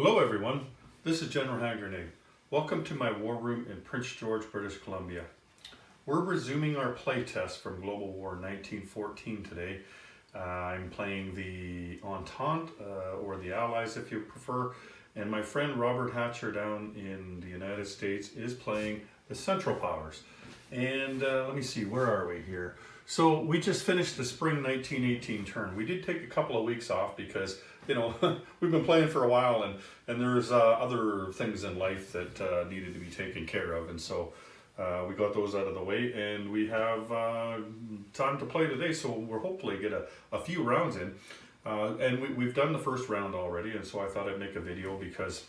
Hello everyone, this is General Hand Grenade. Welcome to my war room in Prince George, British Columbia. We're resuming our playtest from Global War 1914 today. I'm playing the Entente, or the Allies if you prefer, and my friend Robert Hatcher down in the United States is playing the Central Powers. And let me see, where are we here? So we just finished the spring 1918 turn. We did take a couple of weeks off because, you know, we've been playing for a while and there's other things in life that needed to be taken care of. And so we got those out of the way and we have time to play today. So we'll hopefully get a few rounds in. And we've done the first round already. And so I thought I'd make a video because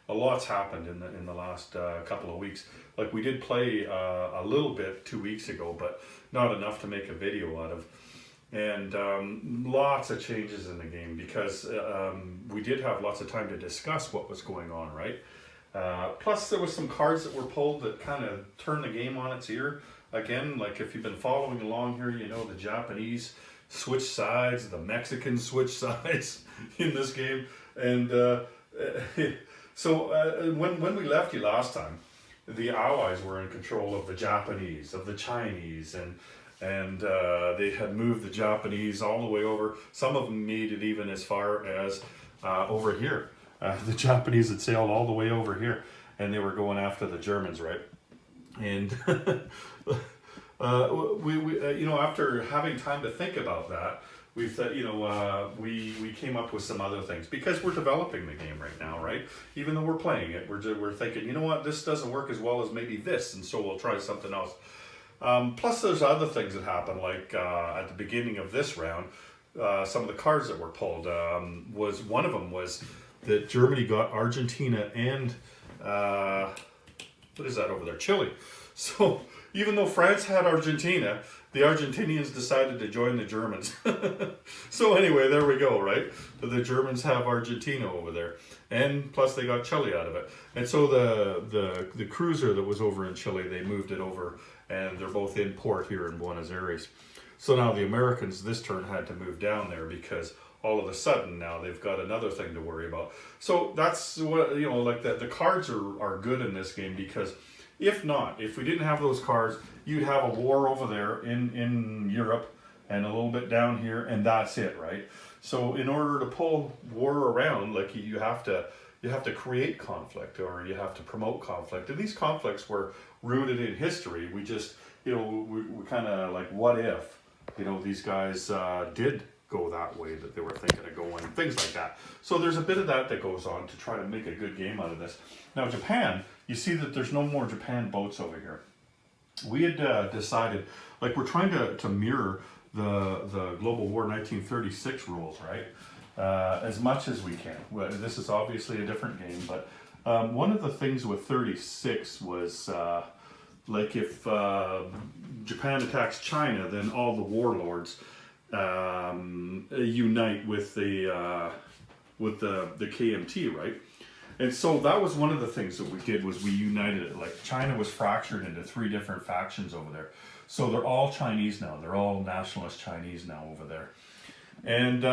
a lot's happened in the last couple of weeks. Like we did play a little bit 2 weeks ago, but not enough to make a video out of. And lots of changes in the game because we did have lots of time to discuss what was going on, right? Plus there was some cards that were pulled that kind of turned the game on its ear. Again, like if you've been following along here, you know the Japanese switch sides, the Mexicans switch sides in this game. And so when we left you last time, the Allies were in control of the Japanese, of the Chinese, and they had moved the Japanese all the way over. Some of them made it even as far as over here. The Japanese had sailed all the way over here, and they were going after the Germans, right? And you know, after having time to think about that, we thought, you know, we came up with some other things because we're developing the game right now, right? Even though we're playing it, we're thinking, you know what, this doesn't work as well as maybe this, and so we'll try something else. Plus, there's other things that happen, like at the beginning of this round, some of the cards that were pulled. Was one of them was that Germany got Argentina and what is that over there? Chile. So even though France had Argentina, the Argentinians decided to join the Germans. So anyway, there we go, right? The Germans have Argentina over there. And plus they got Chile out of it. And so the cruiser that was over in Chile, they moved it over and they're both in port here in Buenos Aires. So now the Americans this turn had to move down there because all of a sudden now they've got another thing to worry about. So that's what, you know, like the cards are good in this game because if we didn't have those cards, you'd have a war over there in Europe and a little bit down here, and that's it, right? So in order to pull war around, like you have to create conflict or you have to promote conflict. And these conflicts were rooted in history. We just, you know, we kind of like, what if, you know, these guys did go that way that they were thinking of going, things like that. So there's a bit of that goes on to try to make a good game out of this. Now Japan, you see that there's no more Japan boats over here. We had decided, like we're trying to mirror the Global War 1936 rules, right? As much as we can. Well, this is obviously a different game, but one of the things with 36 was like if Japan attacks China, then all the warlords unite with the KMT, right? And so that was one of the things that we did was we united it. Like China was fractured into 3 different factions over there. So they're all Chinese now. They're all nationalist Chinese now over there. And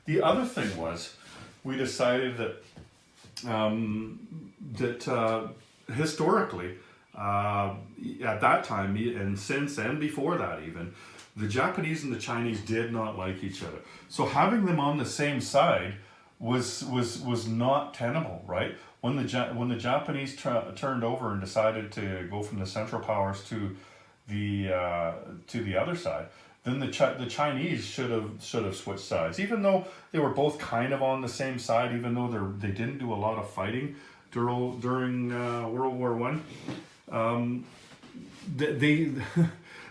the other thing was we decided that historically, at that time and since and before that even, the Japanese and the Chinese did not like each other. So having them on the same side was not tenable, right? When the Japanese turned over and decided to go from the Central Powers to the other side, then the Chinese should have switched sides, even though they were both kind of on the same side, even though they didn't do a lot of fighting during World War I.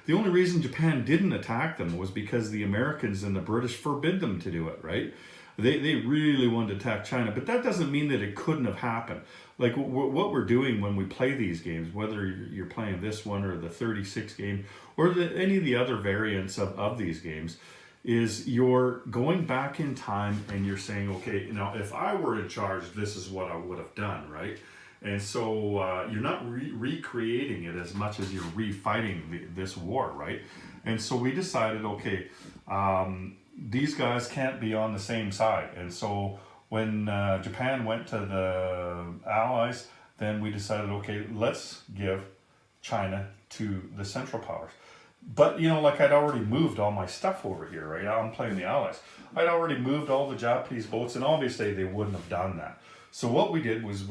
The only reason Japan didn't attack them was because the Americans and the British forbid them to do it, right? They really wanted to attack China, but that doesn't mean that it couldn't have happened. Like what we're doing when we play these games, whether you're playing this one or the 36 game or any of the other variants of these games, is you're going back in time and you're saying, okay, now if I were in charge, this is what I would have done, right? And so you're not recreating it as much as you're refighting this war, right? And so we decided, okay, these guys can't be on the same side. And so when Japan went to the Allies, then we decided, okay, let's give China to the Central Powers. But, you know, like I'd already moved all my stuff over here, right? I'm playing the Allies. I'd already moved all the Japanese boats, and obviously they wouldn't have done that. So what we did was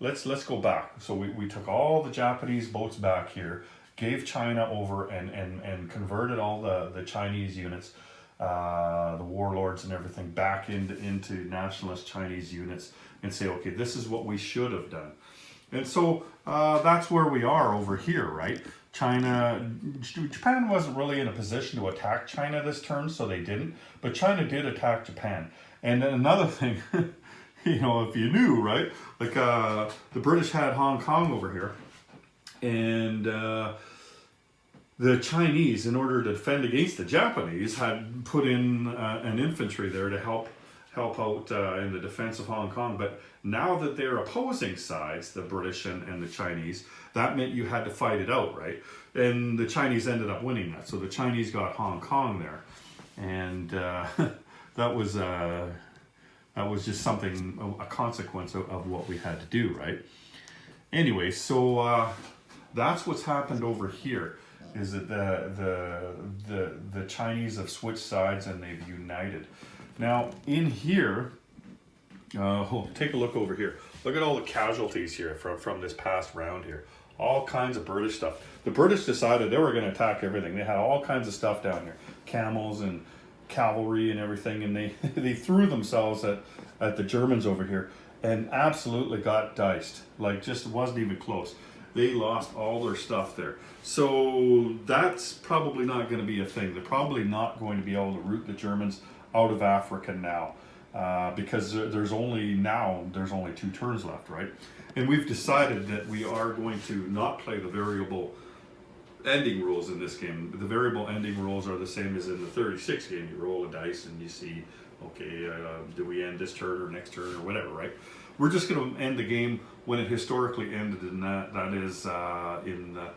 let's go back. So we took all the Japanese boats back here, gave China over and converted all the Chinese units, the warlords and everything back into nationalist Chinese units, and say, okay, this is what we should have done. And so that's where we are over here, right? Japan wasn't really in a position to attack China this turn, so they didn't. But China did attack Japan. And then another thing, you know, if you knew, right? Like the British had Hong Kong over here, and the Chinese, in order to defend against the Japanese, had put in an infantry there to help out in the defense of Hong Kong. But now that they're opposing sides, the British and the Chinese, that meant you had to fight it out, right? And the Chinese ended up winning that. So the Chinese got Hong Kong there. And that was just something, a consequence of what we had to do, right? Anyway, so that's what's happened over here, is that the Chinese have switched sides and they've united. Now, in here, take a look over here. Look at all the casualties here from this past round here. All kinds of British stuff. The British decided they were going to attack everything. They had all kinds of stuff down here. Camels and cavalry and everything. And they threw themselves at the Germans over here and absolutely got diced. Like, just wasn't even close. They lost all their stuff there. So that's probably not going to be a thing. They're probably not going to be able to root the Germans out of Africa now, because there's only 2 turns left, right? And we've decided that we are going to not play the variable ending rules in this game. The variable ending rules are the same as in the 36 game. You roll a dice and you see, okay, do we end this turn or next turn or whatever, right? We're just going to end the game when it historically ended, and that is in the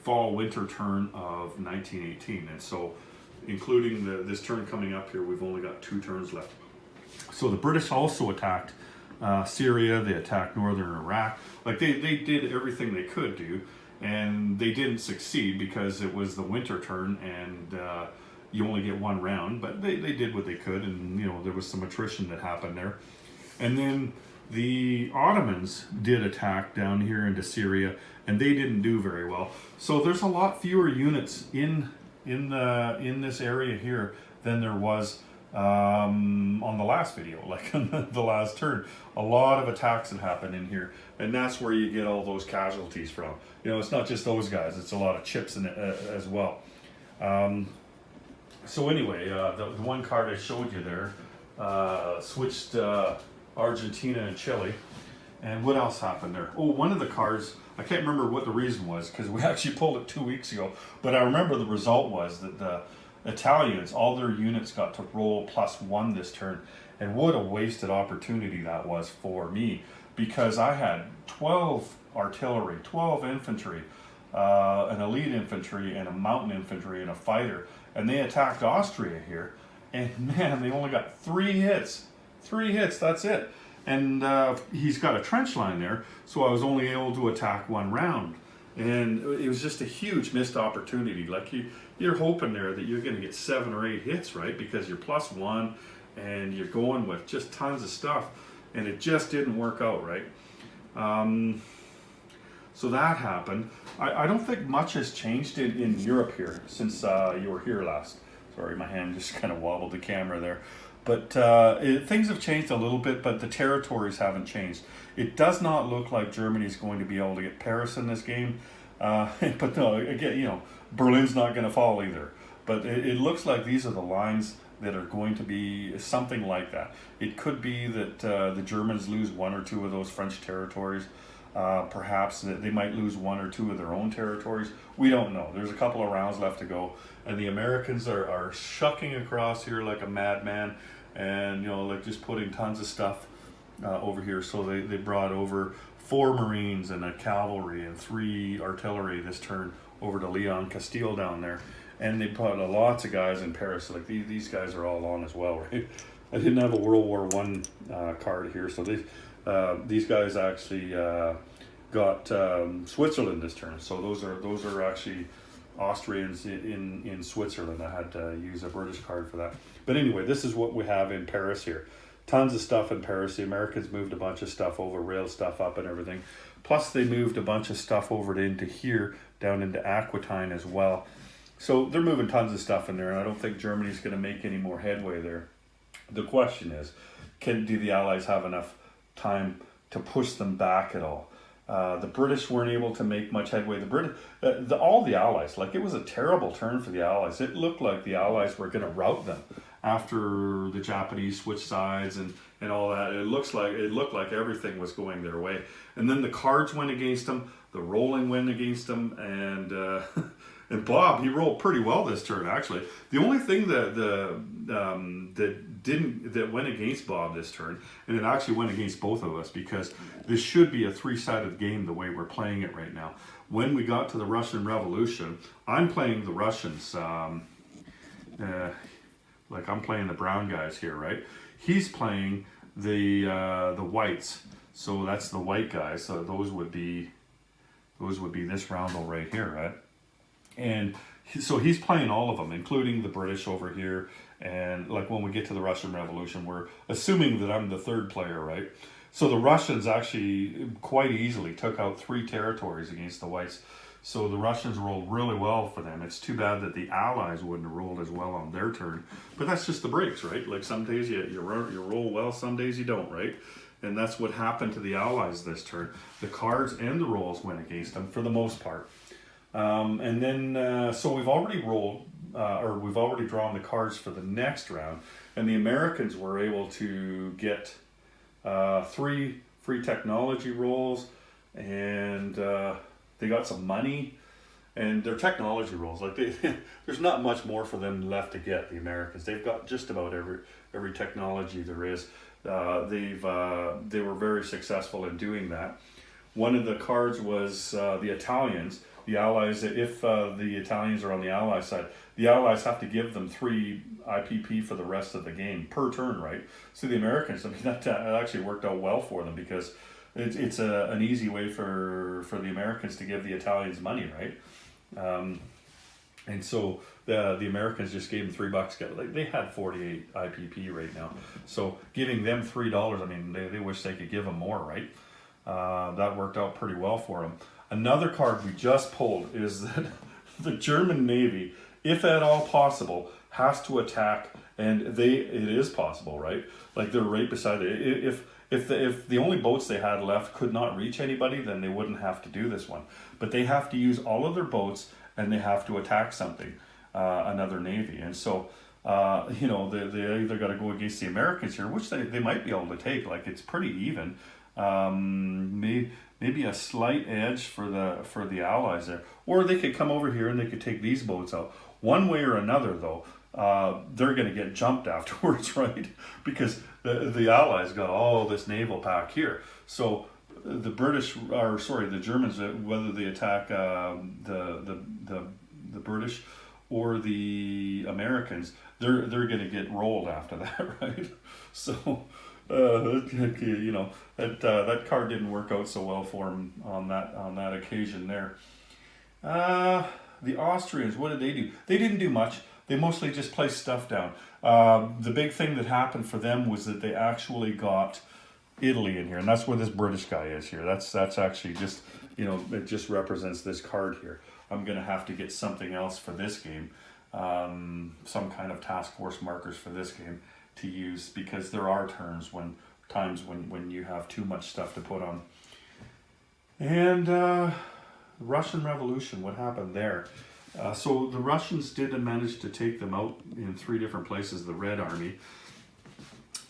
fall-winter turn of 1918. And so, including this turn coming up here, we've only got 2 turns left. So the British also attacked Syria. They attacked northern Iraq. Like they did everything they could do, and they didn't succeed because it was the winter turn, and you only get 1 round. But they did what they could, and you know, there was some attrition that happened there. And then the Ottomans did attack down here into Syria, and they didn't do very well. So there's a lot fewer units in this area here than there was on the last video, like on the last turn. A lot of attacks that happen in here, and that's where you get all those casualties from. You know, it's not just those guys, it's a lot of chips in it as well. So anyway, the one card I showed you there switched Argentina and Chile. And what else happened there? Oh, one of the cards, I can't remember what the reason was, because we actually pulled it 2 weeks ago, but I remember the result was that the Italians, all their units got to roll +1 this turn. And what a wasted opportunity that was for me, because I had 12 artillery, 12 infantry, an elite infantry and a mountain infantry and a fighter, and they attacked Austria here, and man, they only got 3 hits. 3 hits, that's it. And he's got a trench line there, so I was only able to attack 1 round. And it was just a huge missed opportunity. Like you're hoping there that you're going to get 7 or 8 hits, right? Because you're +1 and you're going with just tons of stuff, and it just didn't work out, right? So that happened. I don't think much has changed in Europe here since you were here last. Sorry, my hand just kind of wobbled the camera there. But things have changed a little bit, but the territories haven't changed. It does not look like Germany's going to be able to get Paris in this game. But no, again, you know, Berlin's not going to fall either. But it looks like these are the lines that are going to be something like that. It could be that the Germans lose 1 or 2 of those French territories. Perhaps that they might lose 1 or 2 of their own territories. We don't know. There's a couple of rounds left to go, and the Americans are shucking across here like a madman, and you know, like just putting tons of stuff over here. So they brought over 4 Marines and a cavalry and 3 artillery this turn over to Leon Castile down there, and they put lots of guys in Paris. Like these guys are all on as well, right? I didn't have a World War One card here, so these guys actually got Switzerland this turn. So those are actually Austrians in Switzerland. I had to use a British card for that. But anyway, this is what we have in Paris here. Tons of stuff in Paris. The Americans moved a bunch of stuff over, railed stuff up and everything. Plus they moved a bunch of stuff over into here, down into Aquitaine as well. So they're moving tons of stuff in there, and I don't think Germany's going to make any more headway there. The question is, do the Allies have enough time to push them back at all? The British weren't able to make much headway. All the Allies, like, it was a terrible turn for the Allies. It looked like the Allies were going to rout them after the Japanese switched sides and all that. It looked like everything was going their way. And then the cards went against them, the rolling went against them, and and Bob, he rolled pretty well this turn, actually. The only thing that went against Bob this turn, and it actually went against both of us, because this should be a three-sided game the way we're playing it right now. When we got to the Russian Revolution, I'm playing the Russians, like I'm playing the brown guys here, right? He's playing the whites, so that's the white guys. So those would be this roundel right here, right? And so he's playing all of them, including the British over here. And like when we get to the Russian Revolution, we're assuming that I'm the third player, right? So the Russians actually quite easily took out 3 territories against the whites. So the Russians rolled really well for them. It's too bad that the Allies wouldn't have rolled as well on their turn. But that's just the breaks, right? Like some days you roll well, some days you don't, right? And that's what happened to the Allies this turn. The cards and the rolls went against them for the most part. And then, so we've already rolled, or we've already drawn the cards for the next round. And the Americans were able to get 3 free technology rolls, and they got some money, and their technology rolls, like there's not much more for them left to get. The Americans, they've got just about every technology there is. They were very successful in doing that. One of the cards was the Italians. The Allies, if the Italians are on the Allies side, the Allies have to give them 3 IPP for the rest of the game per turn, right? So the Americans, I mean, that actually worked out well for them, because it's an easy way for the Americans to give the Italians money, right? And so the Americans just gave them $3. Like, they had 48 IPP right now, so giving them $3, I mean, they wish they could give them more, right? That worked out pretty well for them. Another card we just pulled is that the German Navy, if at all possible, has to attack, and it is possible, right? Like, they're right beside it. If the only boats they had left could not reach anybody, then they wouldn't have to do this one. But they have to use all of their boats, and they have to attack something, another navy. And so, they either got to go against the Americans here, which they might be able to take. Like, it's pretty even. Maybe a slight edge for the Allies there, or they could come over here and they could take these boats out. One way or another, though, they're going to get jumped afterwards, right? Because the Allies got all this naval pack here. So the Germans, whether they attack the British or the Americans, they're going to get rolled after that, right? So. That card didn't work out so well for him on that occasion there. The Austrians, what did they do? They didn't do much. They mostly just placed stuff down. The big thing that happened for them was that they actually got Italy in here, and that's where this British guy is here. That's actually just, it just represents this card here. I'm going to have to get something else for this game, some kind of task force markers for this game to use, because there are times when you have too much stuff to put on. And Russian Revolution, what happened there? So the Russians did manage to take them out in 3 different places, the Red Army.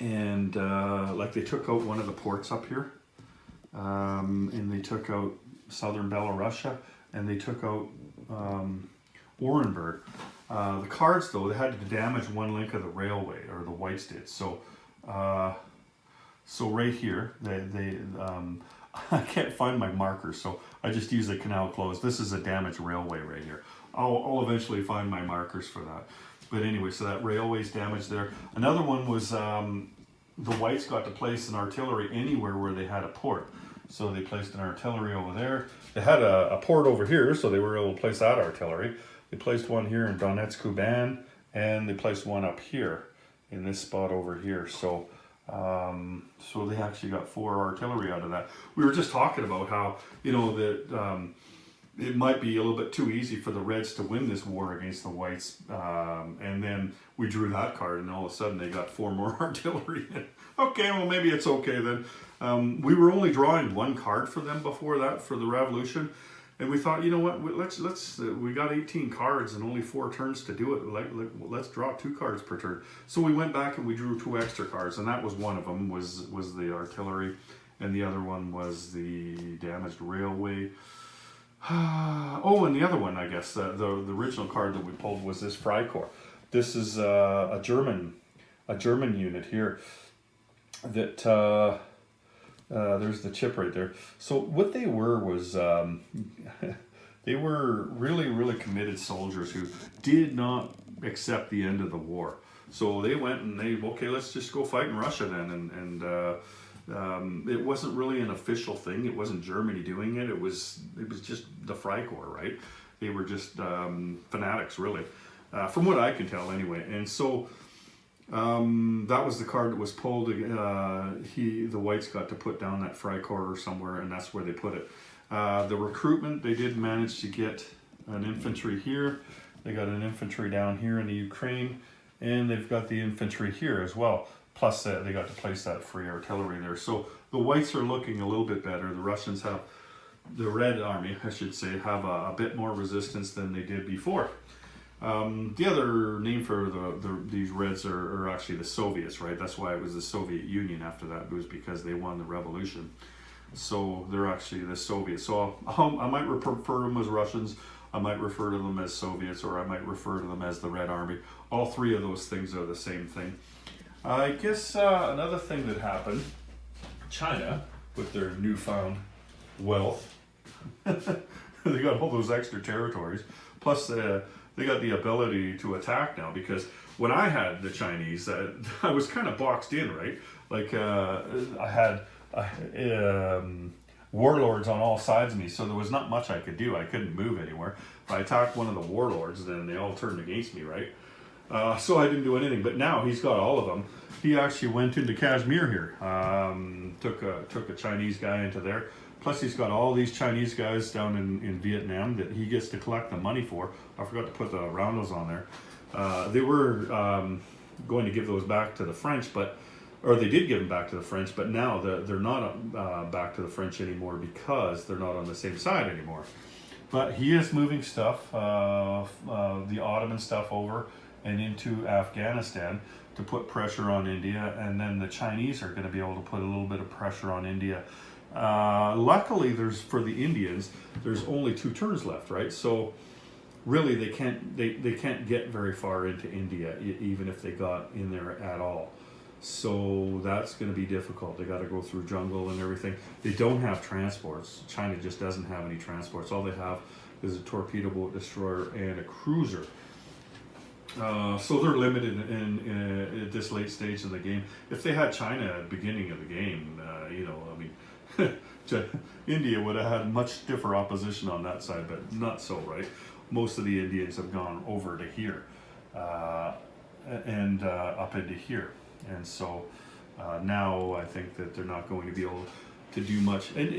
And they took out one of the ports up here, and they took out southern Belarusia, and they took out Orenburg. The cards, though, they had to damage 1 link of the railway, or the whites did. So right here, they I can't find my markers, so I just use the canal close. This is a damaged railway right here. I'll eventually find my markers for that. But anyway, so that railway's damaged there. Another one was the whites got to place an artillery anywhere where they had a port. So they placed an artillery over there. They had a port over here, so they were able to place that artillery. They placed one here in Donetsk-Kuban, and they placed one up here in this spot over here. So so they actually got 4 artillery out of that. We were just talking about how, you know, that it might be a little bit too easy for the Reds to win this war against the Whites. And then we drew that card, and all of a sudden they got 4 more artillery. Okay, well, maybe it's okay then. We were only drawing 1 card for them before that, for the Revolution. And we thought, you know what, we got 18 cards and only 4 turns to do it. Let's draw 2 cards per turn. So we went back and we drew 2 extra cards, and that was one of them, was the artillery, and the other one was the damaged railway. Oh, and the other one, I guess, the original card that we pulled was this Freikorps. This is a German unit here that there's the chip right there. So what they were was they were really committed soldiers who did not accept the end of the war. So they went and okay, let's just go fight in Russia then, and it wasn't really an official thing. It wasn't Germany doing it. It was just the Freikorps, right? They were just fanatics, really, from what I can tell, anyway. And so that was the card that was pulled. The Whites got to put down that Freikorps somewhere, and that's where they put it. The recruitment, they did manage to get an infantry here. They got an infantry down here in the Ukraine, and they've got the infantry here as well. Plus, they got to place that free artillery there. So the Whites are looking a little bit better. The Russians have, the Red Army, I should say, have a bit more resistance than they did before. The other name for these Reds are actually the Soviets, right? That's why it was the Soviet Union after that. It was because they won the revolution. So they're actually the Soviets. So I might refer to them as Russians. I might refer to them as Soviets, or I might refer to them as the Red Army. All 3 of those things are the same thing. I guess another thing that happened, China, with their newfound wealth, they got all those extra territories, plus they got the ability to attack now, because when I had the Chinese, I was kind of boxed in, right? Like I had warlords on all sides of me, so there was not much I could do. I couldn't move anywhere. If I attacked one of the warlords, then they all turned against me, right? So I didn't do anything. But now he's got all of them. He actually went into Kashmir here, took a Chinese guy into there. Plus he's got all these Chinese guys down in Vietnam that he gets to collect the money for. I forgot to put the roundels on there. They were going to give those back to the French, or they did give them back to the French, but now they're not back to the French anymore because they're not on the same side anymore. But he is moving stuff, the Ottoman stuff over and into Afghanistan to put pressure on India, and then the Chinese are going to be able to put a little bit of pressure on India. Luckily, for the Indians, there's only 2 turns left, right? So really, they can't get very far into India, even if they got in there at all. So that's going to be difficult. They got to go through jungle and everything. They don't have transports. China just doesn't have any transports. All they have is a torpedo boat destroyer and a cruiser. So they're limited at this late stage in the game. If they had China at the beginning of the game, I mean, India would have had much stiffer opposition on that side, but not so, right? Most of the Indians have gone over to here and up into here. And so now I think that they're not going to be able to do much. And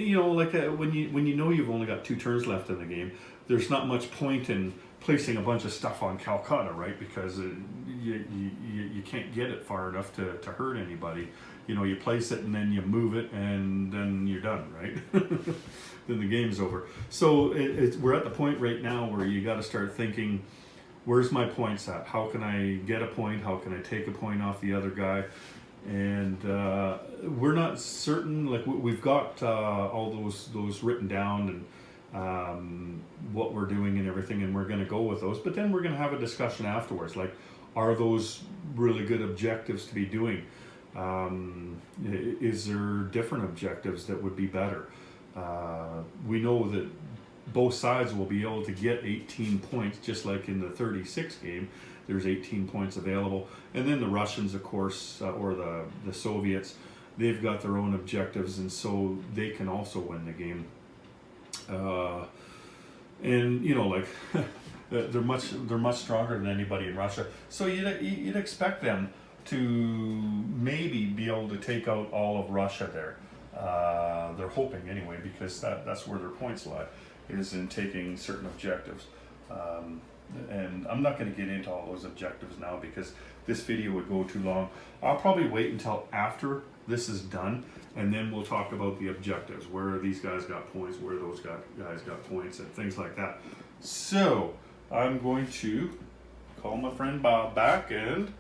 when you know you've only got 2 turns left in the game, there's not much point in placing a bunch of stuff on Calcutta, right? Because you can't get it far enough to hurt anybody. You place it and then you move it and then you're done, right? Then the game's over. So we're at the point right now where you got to start thinking, where's my points at? How can I get a point? How can I take a point off the other guy? And we're not certain. Like we've got all those written down and what we're doing and everything, and we're going to go with those. But then we're going to have a discussion afterwards. Like, are those really good objectives to be doing? Is there different objectives that would be better? We know that both sides will be able to get 18 points, just like in the 36 game. there's 18 points available. And then the Russians, of course, or the Soviets, they've got their own objectives, and so they can also win the game. And you know, like they're much stronger than anybody in Russia. So you'd expect them to maybe be able to take out all of Russia there. They're hoping anyway, because that's where their points lie, is in taking certain objectives. And I'm not going to get into all those objectives now because this video would go too long. I'll probably wait until after this is done, and then we'll talk about the objectives, where these guys got points, where those guys got points, and things like that. So I'm going to call my friend Bob back, and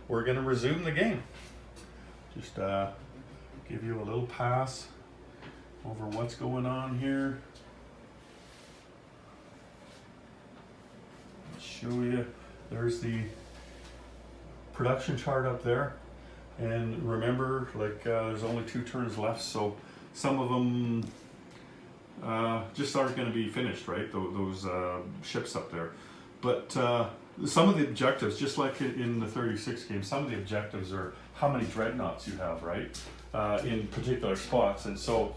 we're going to resume the game. Just give you a little pass over what's going on here. Show you, there's the production chart up there, and remember, like there's only 2 turns left, so some of them just aren't going to be finished, right? Those ships up there. But some of the objectives, just like in the 36 game, some of the objectives are how many dreadnoughts you have, right? In particular spots. And so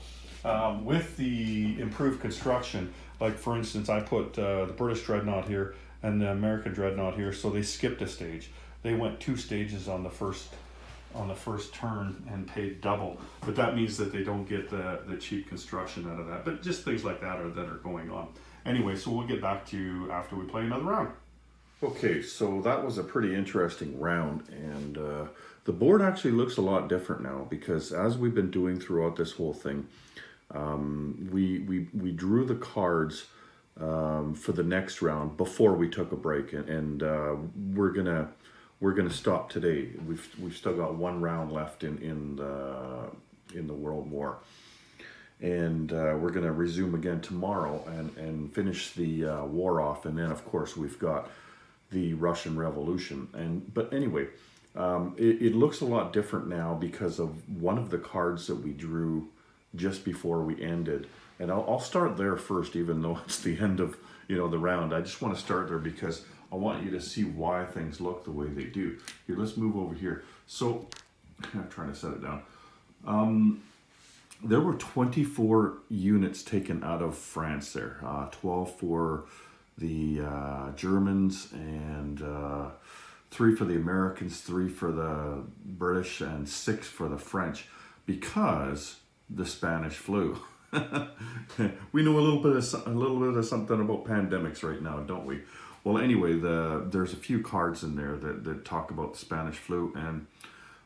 with the improved construction, like for instance, I put the British dreadnought here and the American dreadnought here, so they skipped a stage. They went 2 stages on the first turn and paid double, but that means that they don't get the cheap construction out of that. But just things like that are going on. Anyway, so we'll get back to you after we play another round. Okay, so that was a pretty interesting round, and the board actually looks a lot different now, because as we've been doing throughout this whole thing, we drew the cards for the next round before we took a break, and we're gonna stop today. We've still got 1 round left in the World War, and we're gonna resume again tomorrow and finish the war off, and then of course we've got the Russian Revolution. But anyway, it looks a lot different now because of one of the cards that we drew just before we ended. And I'll start there first, even though it's the end of the round. I just want to start there because I want you to see why things look the way they do. Here, let's move over here. So I'm trying to set it down. There were 24 units taken out of France there, 12 for the Germans, and 3 for the Americans, 3 for the British, and 6 for the French, because the Spanish flu. We know a little bit of something about pandemics right now, don't we? Well, anyway, there's a few cards in there that talk about the Spanish flu, and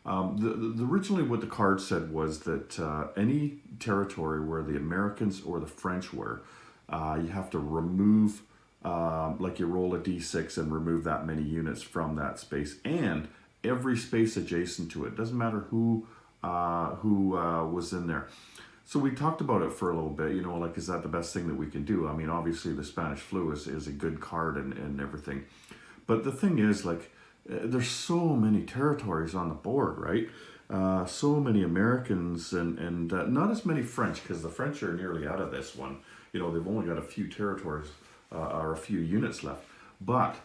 originally what the card said was that any territory where the Americans or the French were, you have to remove, like you roll a d6 and remove that many units from that space, and every space adjacent to it. Doesn't matter who was in there. So we talked about it for a little bit, like, is that the best thing that we can do? I mean, obviously the Spanish flu is a good card and everything. But the thing is, like, there's so many territories on the board, right? So many Americans and not as many French, because the French are nearly out of this one. They've only got a few territories or a few units left. But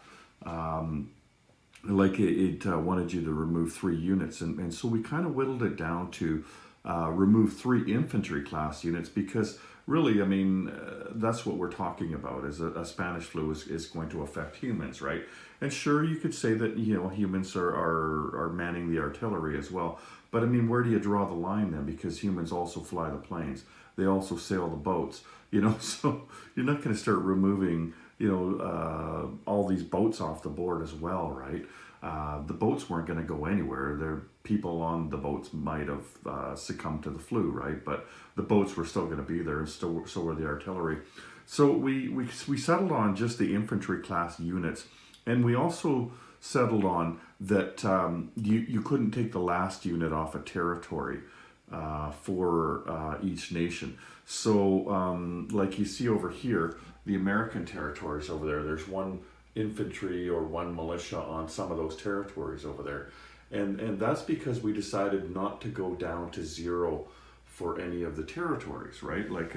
like it wanted you to remove 3 units. And so we kind of whittled it down to remove 3 infantry class units, because really, I mean, that's what we're talking about, is a Spanish flu is going to affect humans, right? And sure, you could say that, humans are manning the artillery as well. But I mean, where do you draw the line then? Because humans also fly the planes. They also sail the boats, so you're not going to start removing, all these boats off the board as well, right? The boats weren't going to go anywhere. The people on the boats might have succumbed to the flu, right? But the boats were still going to be there, and so were the artillery. So we settled on just the infantry class units, and we also settled on that you couldn't take the last unit off a territory for each nation. So like you see over here, the American territories over there, there's 1 infantry or 1 militia on some of those territories over there. And that's because we decided not to go down to 0 for any of the territories, right? Like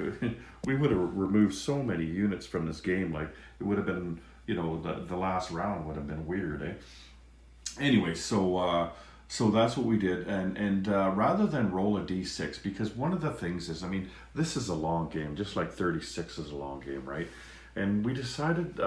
we would have removed so many units from this game. Like it would have been you know, the last round would have been weird, eh? Anyway, so that's what we did, and rather than roll a d6, because one of the things is, I mean, this is a long game, just like 36 is a long game, right? And we decided,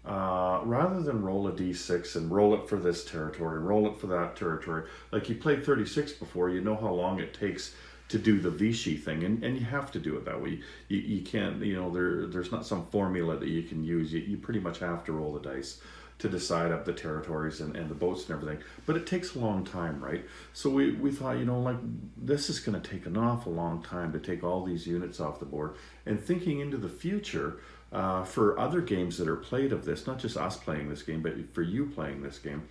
rather than roll a d6 and roll it for this territory, roll it for that territory, like you played 36 before, you know how long it takes to do the Vichy thing, and you have to do it that way. You can't, you know, there's not some formula that you can use. You pretty much have to roll the dice to decide up the territories and the boats and everything. But it takes a long time, right? So we thought, you know, like, this is going to take an awful long time to take all these units off the board. And thinking into the future, for other games that are played of this, not just us playing this game, but for you playing this game,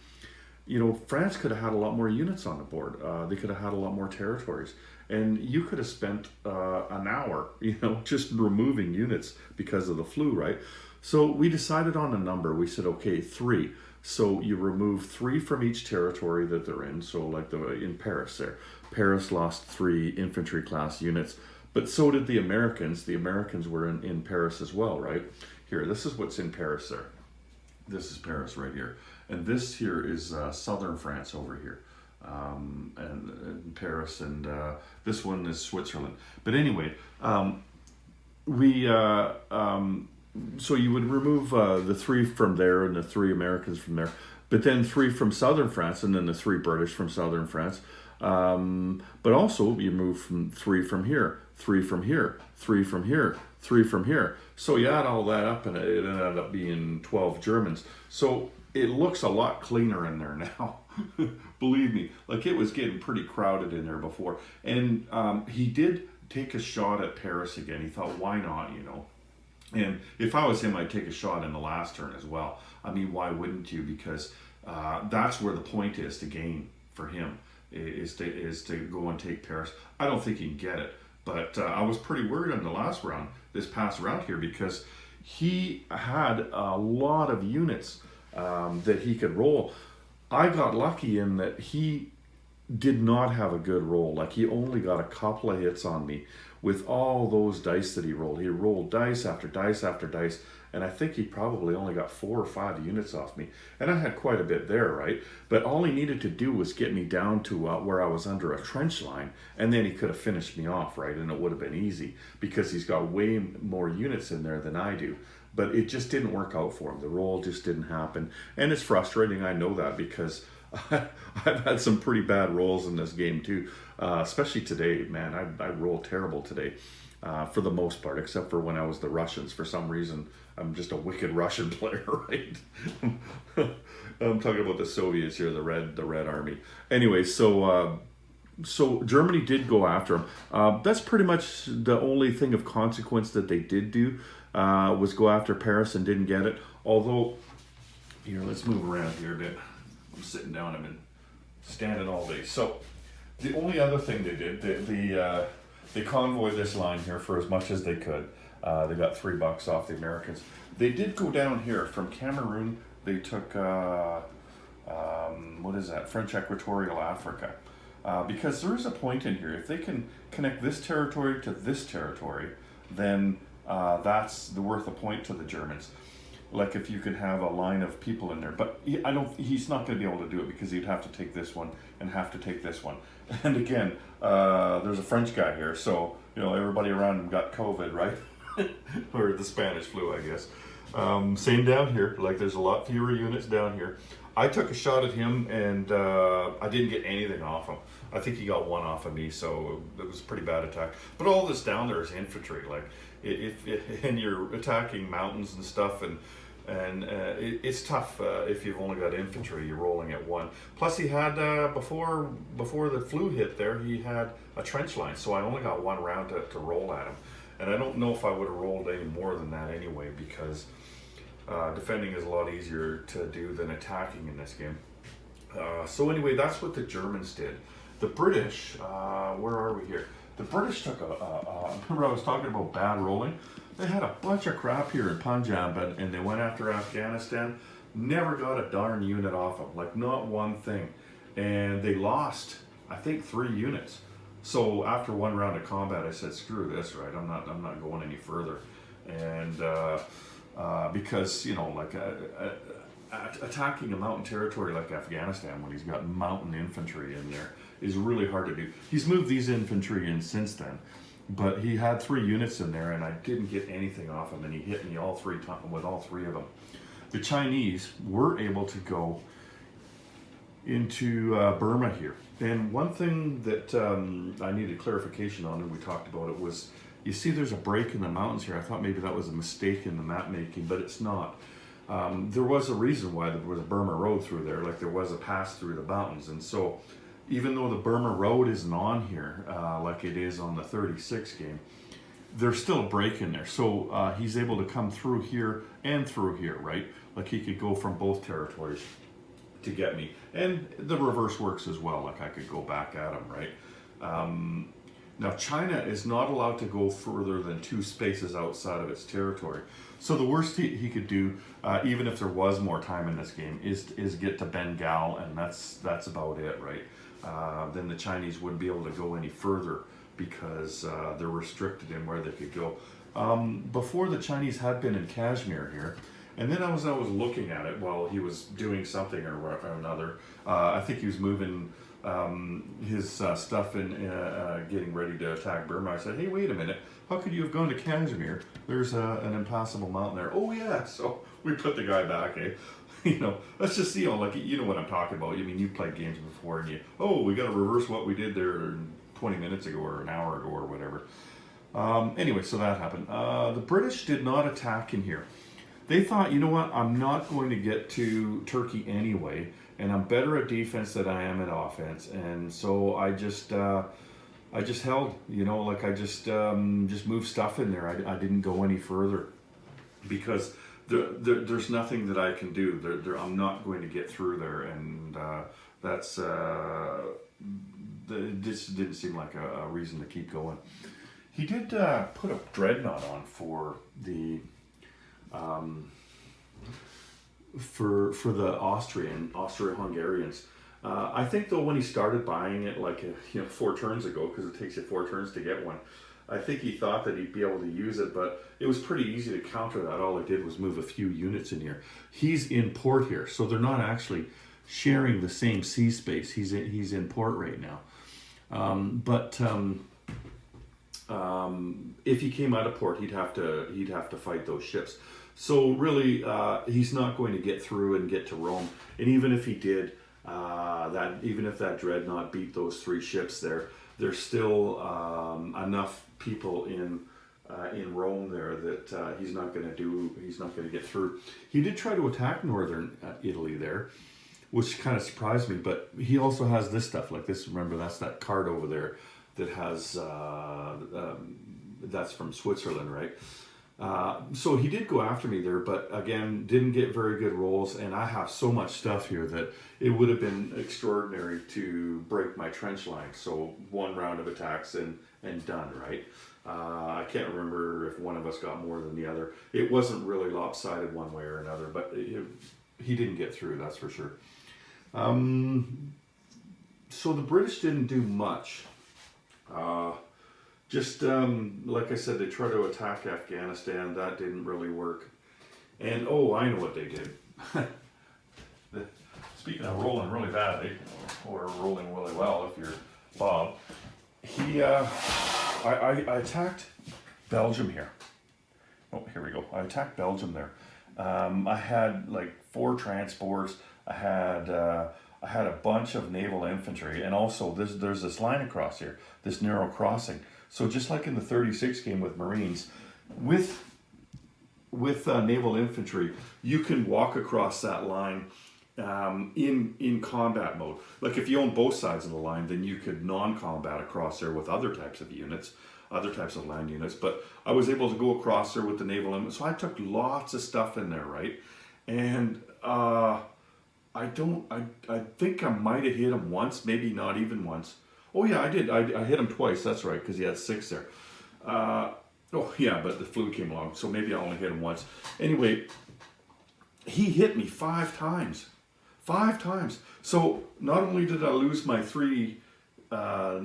you know, France could have had a lot more units on the board. They could have had a lot more territories. And you could have spent an hour, you know, just removing units because of the flu, right? So we decided on a number. We said, okay, 3. So you remove 3 from each territory that they're in. So like in Paris there. Paris lost 3 infantry class units. But so did the Americans. The Americans were in Paris as well, right? Here, this is what's in Paris there. This is Paris right here. And this here is southern France over here. And Paris, and this one is Switzerland. But anyway, so you would remove the 3 from there and the 3 Americans from there, but then 3 from southern France, and then the 3 British from southern France. But also you move from 3 from here, 3 from here, 3 from here, 3 from here. So you add all that up, and it ended up being 12 Germans. So it looks a lot cleaner in there now. Believe me, like, it was getting pretty crowded in there before. And he did take a shot at Paris again. He thought, why not, you know? And if I was him, I'd take a shot in the last turn as well. I mean, why wouldn't you? Because that's where the point is to gain for him, is to go and take Paris. I don't think he can get it, but I was pretty worried in the last round, this past round here, because he had a lot of units that he could roll. I got lucky in that he did not have a good roll. Like, he only got a couple of hits on me with all those dice that he rolled. He rolled dice after dice after dice, and I think he probably only got 4 or 5 units off me. And I had quite a bit there, right? But all he needed to do was get me down to where I was under a trench line, and then he could have finished me off, right? And it would have been easy, because he's got way more units in there than I do. But it just didn't work out for him. The roll just didn't happen. And it's frustrating, I know that, because I've had some pretty bad rolls in this game too, especially today. Man, I roll terrible today, for the most part, except for when I was the Russians. For some reason, I'm just a wicked Russian player, right? I'm talking about the Soviets here, the Red Army. Anyway, so Germany did go after him. That's pretty much the only thing of consequence that they did do, was go after Paris, and didn't get it. Although, here, let's move around here a bit. I'm sitting down, I've been standing all day. So the only other thing they did, they convoyed this line here for as much as they could. They got $3 off the Americans. They did go down here from Cameroon. They took what is that? French Equatorial Africa. Because there is a point in here. If they can connect this territory to this territory, then that's worth a point to the Germans. Like, if you could have a line of people in there, but he's not going to be able to do it, because he'd have to take this one and have to take this one. And again, there's a French guy here, so, you know, everybody around him got COVID, right? Or the Spanish flu, I guess. Same down here. Like, there's a lot fewer units down here. I took a shot at him, and I didn't get anything off him. I think he got 1 off of me, so it was a pretty bad attack. But all this down there is infantry. Like, and you're attacking mountains and stuff, and it's tough if you've only got infantry. You're rolling at 1. Plus, he had before the flu hit there, he had a trench line, so I only got 1 round to roll at him. And I don't know if I would have rolled any more than that anyway, because defending is a lot easier to do than attacking in this game. So anyway, that's what the Germans did. The British, where are we here? The British took remember I was talking about bad rolling? They had a bunch of crap here in Punjab, and they went after Afghanistan. Never got a darn unit off them, like, not one thing. And they lost, I think, 3 units. So after 1 round of combat, I said, screw this, right? I'm not going any further. And because like attacking a mountain territory like Afghanistan when he's got mountain infantry in there is really hard to do. He's moved these infantry in since then, but he had 3 units in there, and I didn't get anything off him, and he hit me all 3 times with all 3 of them. The Chinese were able to go into Burma here, and one thing that I needed clarification on, and we talked about it, was you see there's a break in the mountains here. I thought maybe that was a mistake in the map making, but it's not. There was a reason why there was a Burma road through there, like there was a pass through the mountains. And so even though the Burma road isn't on here, like it is on the 36 game, there's still a break in there. So he's able to come through here and through here, right? Like he could go from both territories to get me. And the reverse works as well, like I could go back at him, right? Now, China is not allowed to go further than 2 spaces outside of its territory. So the worst he could do, even if there was more time in this game, is get to Bengal, and that's about it, right? Then the Chinese wouldn't be able to go any further because they're restricted in where they could go. Before, the Chinese had been in Kashmir here, and then I was looking at it while he was doing something or another. I think he was moving his stuff and getting ready to attack Burma. I said, hey, wait a minute, how could you have gone to Kashmir? There's an impassable mountain there. Oh yeah, so we put the guy back, eh? Let's just see, like, you know what I'm talking about. I mean, you've played games before, and we got to reverse what we did there 20 minutes ago or an hour ago or whatever. Anyway, so that happened. The British did not attack in here. They thought, you know what, I'm not going to get to Turkey anyway, and I'm better at defense than I am at offense, and so I just held, like I just moved stuff in there. I didn't go any further because there's nothing that I can do. I'm not going to get through there, and this didn't seem like a reason to keep going. He did put a dreadnought on for the for the Austro-Hungarians. I think though when he started buying it, like 4 turns ago, because it takes you 4 turns to get one, I think he thought that he'd be able to use it, but it was pretty easy to counter that. All I did was move a few units in here. He's in port here, so they're not actually sharing the same sea space. He's in port right now. If he came out of port, he'd have to fight those ships. So really, he's not going to get through and get to Rome. And even if he did, even if that dreadnought beat those 3 ships there, there's still enough people in Rome there that he's not going to get through. He did try to attack northern Italy there, which kind of surprised me. But he also has this stuff like this. Remember, that's that card over there that has that's from Switzerland, right? So he did go after me there, but again, didn't get very good rolls, and I have so much stuff here that it would have been extraordinary to break my trench line. So 1 round of attacks and done, right? I can't remember if one of us got more than the other. It wasn't really lopsided one way or another, but he didn't get through, that's for sure. So the British didn't do much. Like I said, they tried to attack Afghanistan. That didn't really work. And, I know what they did. Speaking of rolling really badly, or rolling really well if you're Bob, I attacked Belgium here. Oh, here we go. I attacked Belgium there. I had like 4 transports. I had a bunch of naval infantry, and also there's this line across here, this narrow crossing. So just like in the 36 game with Marines, with naval infantry, you can walk across that line in combat mode. Like if you own both sides of the line, then you could non-combat across there with other types of units, other types of land units. But I was able to go across there with the naval infantry, so I took lots of stuff in there, right? And I think I might have hit him once, maybe not even once. Oh yeah, I did. I hit him twice. That's right, because he had 6 there. Oh yeah, but the flu came along, so maybe I only hit him once. Anyway, he hit me 5 times. 5 times. So not only did I lose my 3, what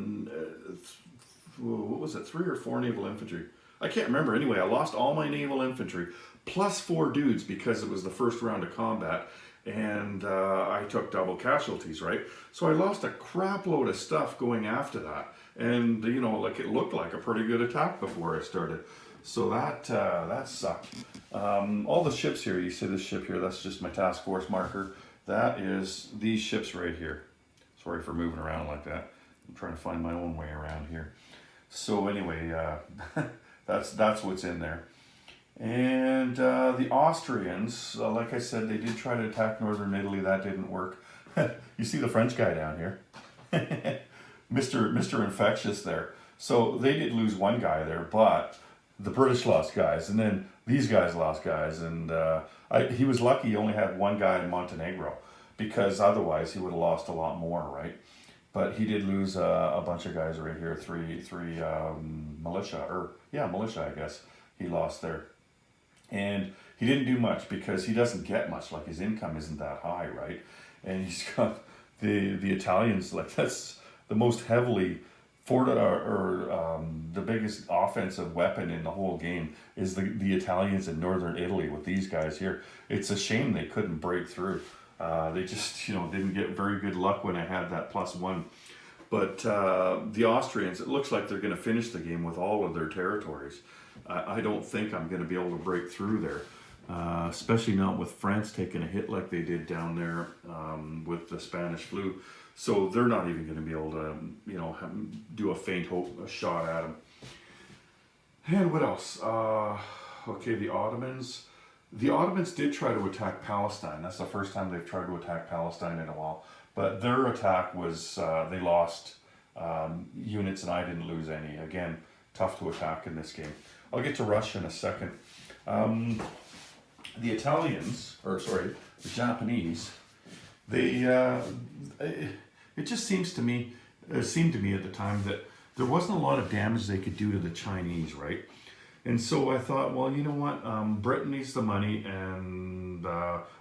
was it, 3 or 4 naval infantry? I can't remember. Anyway, I lost all my naval infantry plus 4 dudes because it was the first round of combat, and I took double casualties, right? So I lost a crap load of stuff going after that, and you know, like it looked like a pretty good attack before I started. So that sucked. All the ships here, you see this ship here, that's just my task force marker. That is these ships right here. Sorry for moving around like that. I'm trying to find my own way around here. So anyway, that's what's in there. And the Austrians, like I said, they did try to attack northern Italy. That didn't work. You see the French guy down here, Mr. Infectious there. So they did lose one guy there, but the British lost guys, and then these guys lost guys, and he was lucky he only had one guy in Montenegro, because otherwise he would have lost a lot more, right? But he did lose a bunch of guys right here, three militia, I guess, he lost there. And he didn't do much because he doesn't get much, like his income isn't that high, right? And he's got the Italians, like that's the most heavily the biggest offensive weapon in the whole game is the Italians in northern Italy with these guys here. It's a shame they couldn't break through. They just, didn't get very good luck when I had that +1. But the Austrians, it looks like they're going to finish the game with all of their territories. I don't think I'm going to be able to break through there, especially not with France taking a hit like they did down there with the Spanish flu. So they're not even going to be able to, do a faint shot at them. And what else? Okay, the Ottomans. The Ottomans did try to attack Palestine. That's the first time they've tried to attack Palestine in a while. But their attack was, they lost units and I didn't lose any. Again, tough to attack in this game. I'll get to Russia in a second. The Japanese, it just seemed to me at the time that there wasn't a lot of damage they could do to the Chinese, right? And so I thought, well, you know what? Britain needs the money, and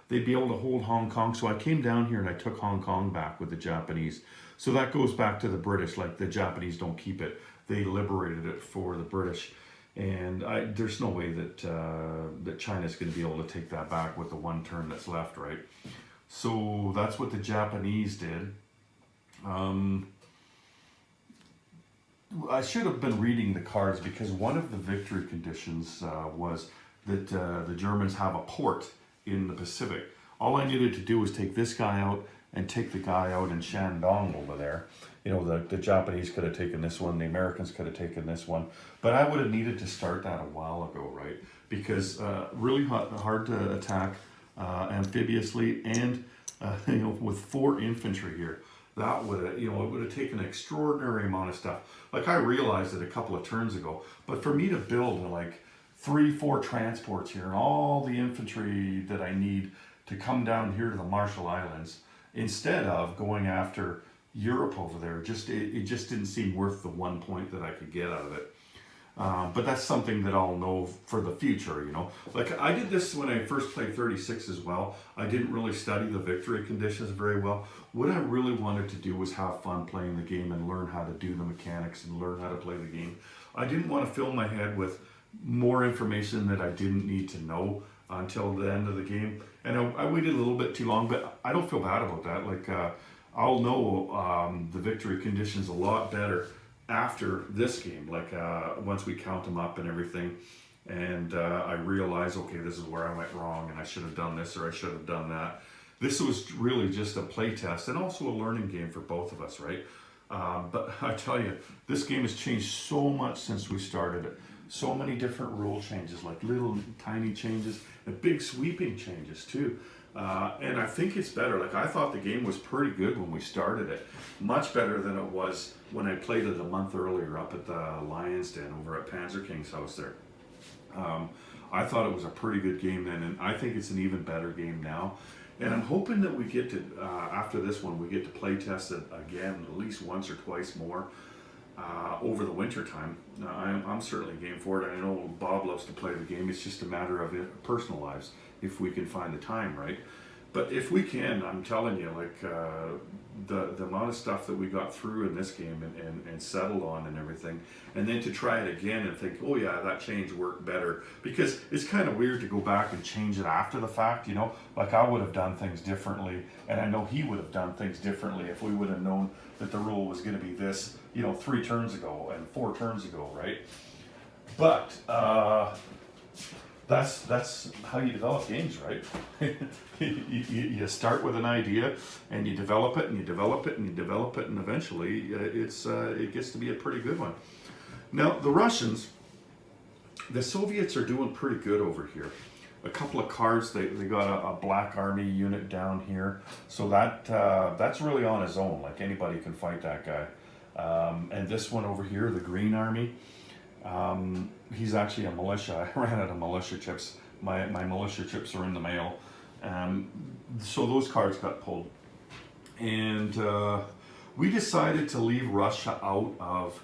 they'd be able to hold Hong Kong. So I came down here and I took Hong Kong back with the Japanese. So that goes back to the British. Like, the Japanese don't keep it; they liberated it for the British. And there's no way that that China's going to be able to take that back with the one turn that's left, right? So that's what the Japanese did. I should have been reading the cards, because one of the victory conditions was that the Germans have a port in the Pacific. All I needed to do was take this guy out and take the guy out in Shandong over there. The Japanese could have taken this one, the Americans could have taken this one, but I would have needed to start that a while ago, right? Because really hard to attack amphibiously, and with 4 infantry here. That would have, it would have taken an extraordinary amount of stuff. Like, I realized it a couple of turns ago, but for me to build like 3-4 transports here and all the infantry that I need to come down here to the Marshall Islands, instead of going after Europe over there, it just didn't seem worth the 1 point that I could get out of it. But that's something that I'll know for the future, Like, I did this when I first played 36 as well. I didn't really study the victory conditions very well. What I really wanted to do was have fun playing the game and learn how to do the mechanics and learn how to play the game. I didn't want to fill my head with more information that I didn't need to know until the end of the game. And I waited a little bit too long, but I don't feel bad about that. Like, I'll know the victory conditions a lot better after this game, like once we count them up and everything, and I realize, okay, this is where I went wrong, and I should have done this or I should have done that. This was really just a play test and also a learning game for both of us, right? But I tell you, this game has changed so much since we started it. So many different rule changes, like little tiny changes and big sweeping changes too. And I think it's better. Like, I thought the game was pretty good when we started it. Much better than it was when I played it a month earlier up at the Lions Den over at Panzer King's house there. I thought it was a pretty good game then, and I think it's an even better game now. And I'm hoping that we get to, after this one, we get to play test it again at least once or twice more over the winter time. I'm certainly game for it. I know Bob loves to play the game. It's just a matter of personal lives, if we can find the time, right? But if we can, I'm telling you, like the amount of stuff that we got through in this game and settled on and everything, and then to try it again and think, oh yeah, that change worked better, because it's kind of weird to go back and change it after the fact, you know. Like I would have done things differently, and I know he would have done things differently if we would have known that the rule was going to be this, you know, 3 turns ago and 4 turns ago, right? But that's how you develop games, right? you start with an idea and you develop it and you develop it and you develop it, and eventually it gets to be a pretty good one. Now the Russians, the Soviets are doing pretty good over here. A couple of cards, they got a black army unit down here, so that's really on his own. Like anybody can fight that guy. And this one over here, the green army, he's actually a militia. I ran out of militia chips. My militia chips are in the mail. So those cards got pulled. And we decided to leave Russia out of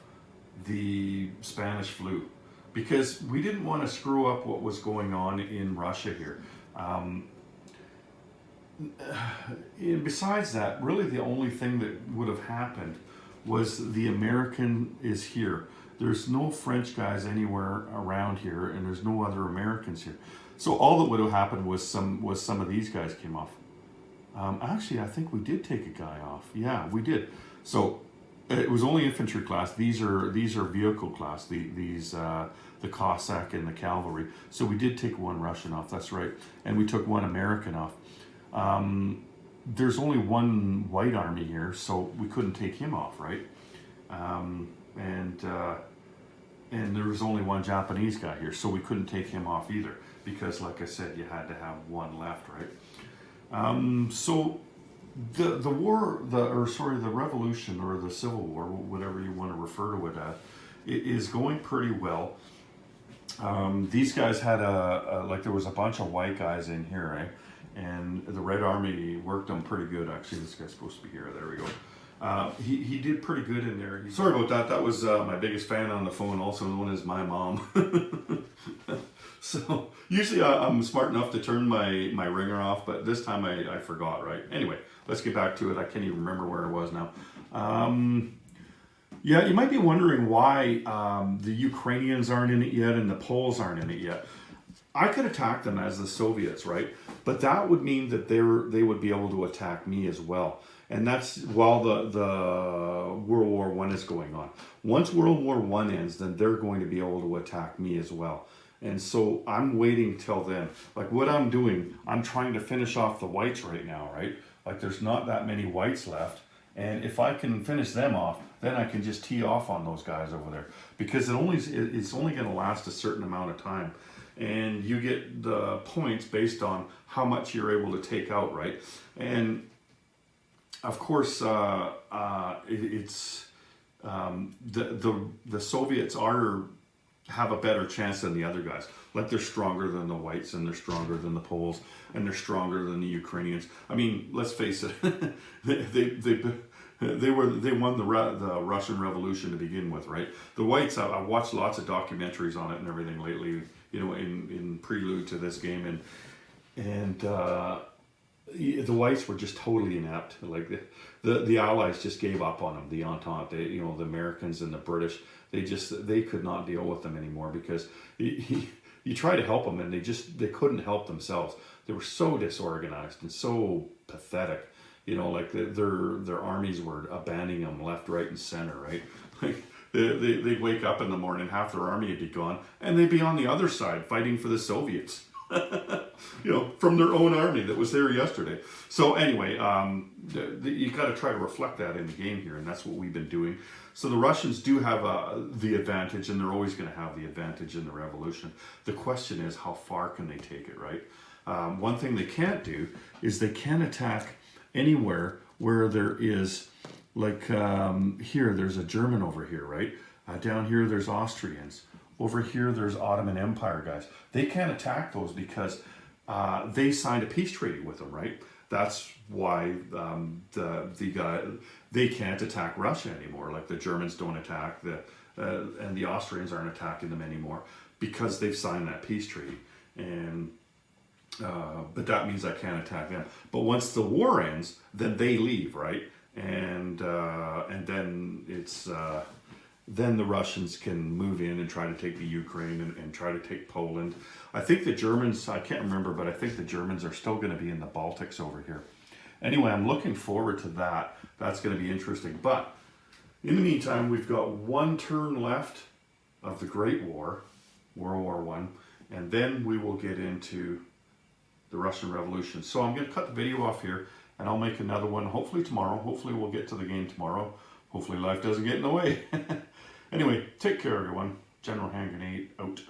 the Spanish flu, because we didn't want to screw up what was going on in Russia here. And besides that, really the only thing that would have happened was the American is here. There's no French guys anywhere around here, and there's no other Americans here. So all that would have happened was some of these guys came off. Actually, I think we did take a guy off. Yeah, we did. So it was only infantry class. These are vehicle class. The Cossack and the cavalry. So we did take one Russian off. That's right, and we took one American off. There's only one white army here, so we couldn't take him off, right? And there was only one Japanese guy here, so we couldn't take him off either, because, like I said, you had to have one left, right? So the revolution or the Civil War, whatever you want to refer to it as, it is going pretty well. These guys had there was a bunch of white guys in here, right? And the Red Army worked them pretty good. Actually, this guy's supposed to be here. There we go. He did pretty good in there. Sorry about that. That was my biggest fan on the phone, also known as my mom. So usually I'm smart enough to turn my ringer off, but this time I forgot, right? Anyway, let's get back to it. I can't even remember where it was now. Yeah, you might be wondering why the Ukrainians aren't in it yet and the Poles aren't in it yet. I could attack them as the Soviets, right? But that would mean that they would be able to attack me as well. And that's while the World War I is going on. Once World War I ends, then they're going to be able to attack me as well. And so I'm waiting till then. Like what I'm doing, I'm trying to finish off the whites right now, right? Like there's not that many whites left. And if I can finish them off, then I can just tee off on those guys over there. Because it's only going to last a certain amount of time. And you get the points based on how much you're able to take out, right? And of course, it's the Soviets have a better chance than the other guys. Like they're stronger than the whites, and they're stronger than the Poles, and they're stronger than the Ukrainians. I mean, let's face it, they won the Russian Revolution to begin with, right? The whites, I've watched lots of documentaries on it and everything lately, you know, in prelude to this game, and the whites were just totally inept. Like the Allies just gave up on them. The Entente, the Americans and the British, they could not deal with them anymore, because you try to help them and they couldn't help themselves. They were so disorganized and so pathetic. You know, like their armies were abandoning them left, right, and center, right? Like they'd wake up in the morning, half their army would be gone, and they'd be on the other side fighting for the Soviets. You know, from their own army that was there yesterday. So anyway, you got to try to reflect that in the game here, and that's what we've been doing. So the Russians do have the advantage, and they're always going to have the advantage in the revolution. The question is, how far can they take it, right? One thing they can't do is they can attack anywhere where there is, like here, there's a German over here, right? Down here, there's Austrians. Over here, there's Ottoman Empire guys. They can't attack those because they signed a peace treaty with them, right? That's why they can't attack Russia anymore. Like the Germans don't attack and the Austrians aren't attacking them anymore, because they've signed that peace treaty. And but that means I can't attack them. But once the war ends, then they leave, right? And then it's then the Russians can move in and try to take the Ukraine and try to take Poland. I think the Germans, I can't remember, but I think the Germans are still going to be in the Baltics over here. Anyway, I'm looking forward to that. That's going to be interesting. But in the meantime, we've got one turn left of the Great War, World War One, and then we will get into the Russian Revolution. So I'm going to cut the video off here, and I'll make another one hopefully tomorrow. Hopefully we'll get to the game tomorrow. Hopefully life doesn't get in the way. Anyway, take care everyone. General Hand Grenade out.